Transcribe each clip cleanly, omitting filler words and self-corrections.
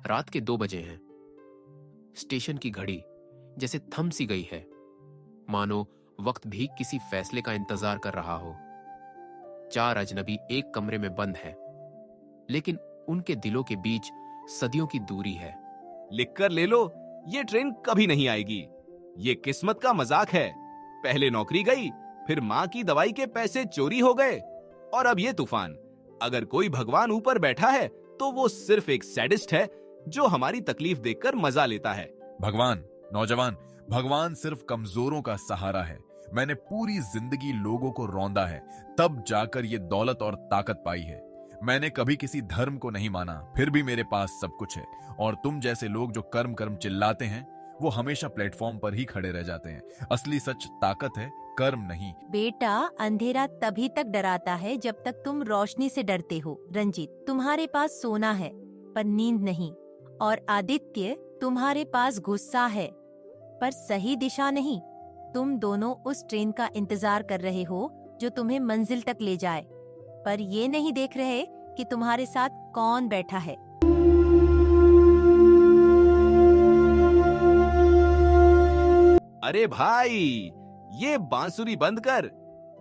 रात के 2 बजे हैं। स्टेशन की घड़ी जैसे थम सी गई है, मानो वक्त भी किसी फैसले का इंतजार कर रहा हो। 4 अजनबी एक कमरे में बंद हैं, लेकिन उनके दिलों के बीच सदियों की दूरी है। लिख कर ले लो, ये ट्रेन कभी नहीं आएगी। ये किस्मत का मजाक है। पहले नौकरी गई, फिर माँ की दवाई के पैसे चोरी हो गए, और अब ये तूफान। अगर कोई भगवान ऊपर बैठा है तो वो सिर्फ एक सैडिस्ट है जो हमारी तकलीफ देखकर मजा लेता है। भगवान, नौजवान, भगवान सिर्फ कमजोरों का सहारा है। मैंने पूरी जिंदगी लोगों को रौंदा है, तब जाकर ये दौलत और ताकत पाई है। मैंने कभी किसी धर्म को नहीं माना, फिर भी मेरे पास सब कुछ है। और तुम जैसे लोग जो कर्म कर्म चिल्लाते हैं, वो हमेशा प्लेटफॉर्म पर ही खड़े रह जाते हैं। असली सच ताकत है, कर्म नहीं। बेटा, अंधेरा तभी तक डराता है जब तक तुम रोशनी से डरते हो। रंजीत, तुम्हारे पास सोना है पर नींद नहीं, और आदित्य, तुम्हारे पास गुस्सा है पर सही दिशा नहीं। तुम दोनों उस ट्रेन का इंतजार कर रहे हो जो तुम्हें मंजिल तक ले जाए, पर ये नहीं देख रहे कि तुम्हारे साथ कौन बैठा है। अरे भाई, ये बांसुरी बंद कर।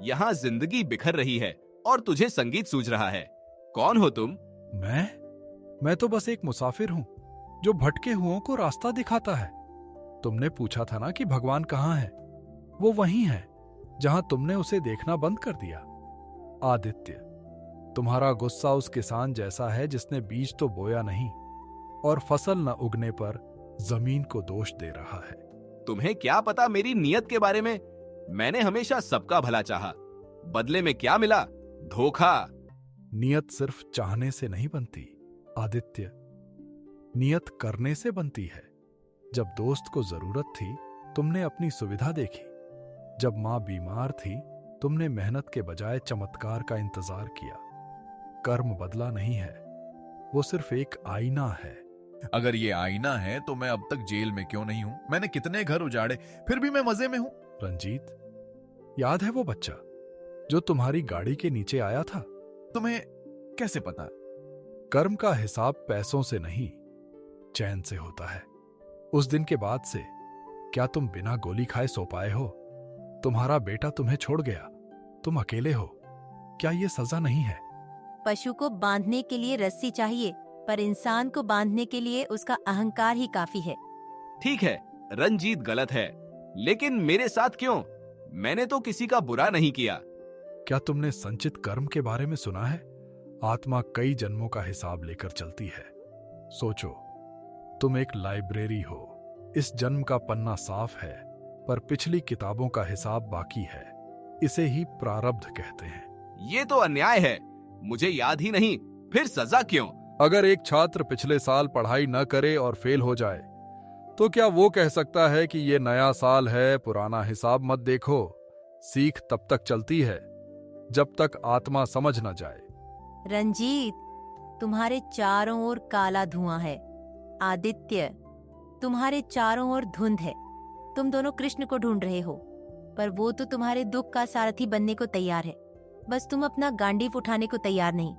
यहाँ जिंदगी बिखर रही है और तुझे संगीत सूझ रहा है। कौन हो तुम? मैं तो बस एक मुसाफिर हूँ जो भटके हुओं को रास्ता दिखाता है। तुमने पूछा था ना कि भगवान कहाँ है? वो वहीं है जहां तुमने उसे देखना बंद कर दिया। आदित्य, तुम्हारा गुस्सा उस किसान जैसा है जिसने बीज तो बोया नहीं और फसल न उगने पर जमीन को दोष दे रहा है। तुम्हें क्या पता मेरी नीयत के बारे में? मैंने हमेशा सबका भला चाहा। बदले में क्या मिला? धोखा। नियत सिर्फ चाहने से नहीं बनती आदित्य, नियत करने से बनती है। जब दोस्त को जरूरत थी, तुमने अपनी सुविधा देखी। जब मां बीमार थी, तुमने मेहनत के बजाय चमत्कार का इंतजार किया। कर्म बदला नहीं है, वो सिर्फ एक आईना है। अगर ये आईना है तो मैं अब तक जेल में क्यों नहीं हूं? मैंने कितने घर उजाड़े, फिर भी मैं मजे में हूं। रंजीत, याद है वो बच्चा जो तुम्हारी गाड़ी के नीचे आया था? तुम्हें कैसे पता? कर्म का हिसाब पैसों से नहीं, चैन से होता है। उस दिन के बाद से क्या तुम बिना गोली खाए सो पाए हो? तुम्हारा बेटा तुम्हें छोड़ गया, तुम अकेले हो। क्या ये सजा नहीं है? पशु को बांधने के लिए रस्सी चाहिए, पर इंसान को बांधने के लिए उसका अहंकार ही काफी है। ठीक है, रंजीत गलत है, लेकिन मेरे साथ क्यों? मैंने तो किसी का बुरा नहीं किया। क्या तुमने संचित कर्म के बारे में सुना है? आत्मा कई जन्मों का हिसाब लेकर चलती है। सोचो, तुम एक लाइब्रेरी हो। इस जन्म का पन्ना साफ है, पर पिछली किताबों का हिसाब बाकी है। इसे ही प्रारब्ध कहते हैं। ये तो अन्याय है। मुझे याद ही नहीं, फिर सजा क्यों? अगर एक छात्र पिछले साल पढ़ाई न करे और फेल हो जाए, तो क्या वो कह सकता है कि ये नया साल है, पुराना हिसाब मत देखो? सीख तब तक चलती है जब तक आत्मा समझ न जाए। रंजीत, तुम्हारे चारों ओर काला धुआं है। आदित्य, तुम्हारे चारों ओर धुंध है। तुम दोनों कृष्ण को ढूंढ रहे हो, पर वो तो तुम्हारे दुख का सारथी बनने को तैयार है। बस तुम अपना गांडीव उठाने को तैयार नहीं।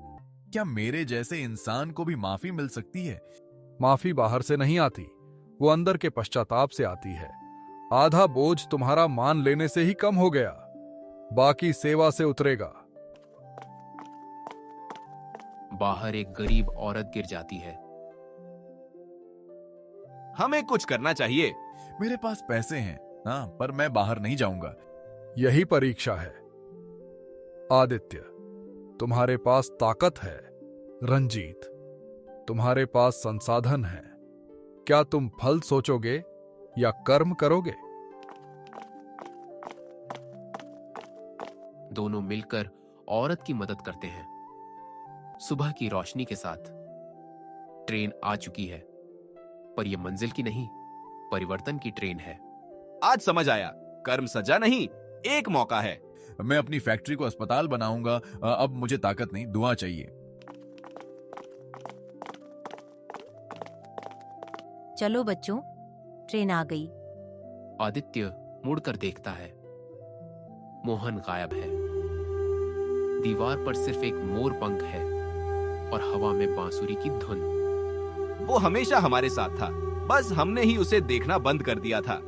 क्या मेरे जैसे इंसान को भी माफी मिल सकती है? माफी बाहर से नहीं आती, वो अंदर के पश्चाताप से आती है। आधा बोझ तुम्हारा मान लेने से ही कम हो गया, बाकी सेवा से उतरेगा। बाहर एक गरीब औरत गिर जाती है। हमें कुछ करना चाहिए। मेरे पास पैसे हैं, हाँ, पर मैं बाहर नहीं जाऊंगा। यही परीक्षा है आदित्य। तुम्हारे पास ताकत है। रंजीत, तुम्हारे पास संसाधन है। क्या तुम फल सोचोगे या कर्म करोगे? दोनों मिलकर औरत की मदद करते हैं। सुबह की रोशनी के साथ ट्रेन आ चुकी है, पर यह मंजिल की नहीं, परिवर्तन की ट्रेन है। आज समझ आया, कर्म सजा नहीं, एक मौका है। मैं अपनी फैक्ट्री को अस्पताल बनाऊंगा। अब मुझे ताकत नहीं, दुआ चाहिए। चलो बच्चों, ट्रेन आ गई। आदित्य मुड़कर देखता है। मोहन गायब है। दीवार पर सिर्फ एक मोर पंख है और हवा में बांसुरी की धुन। वो हमेशा हमारे साथ था, बस हमने ही उसे देखना बंद कर दिया था।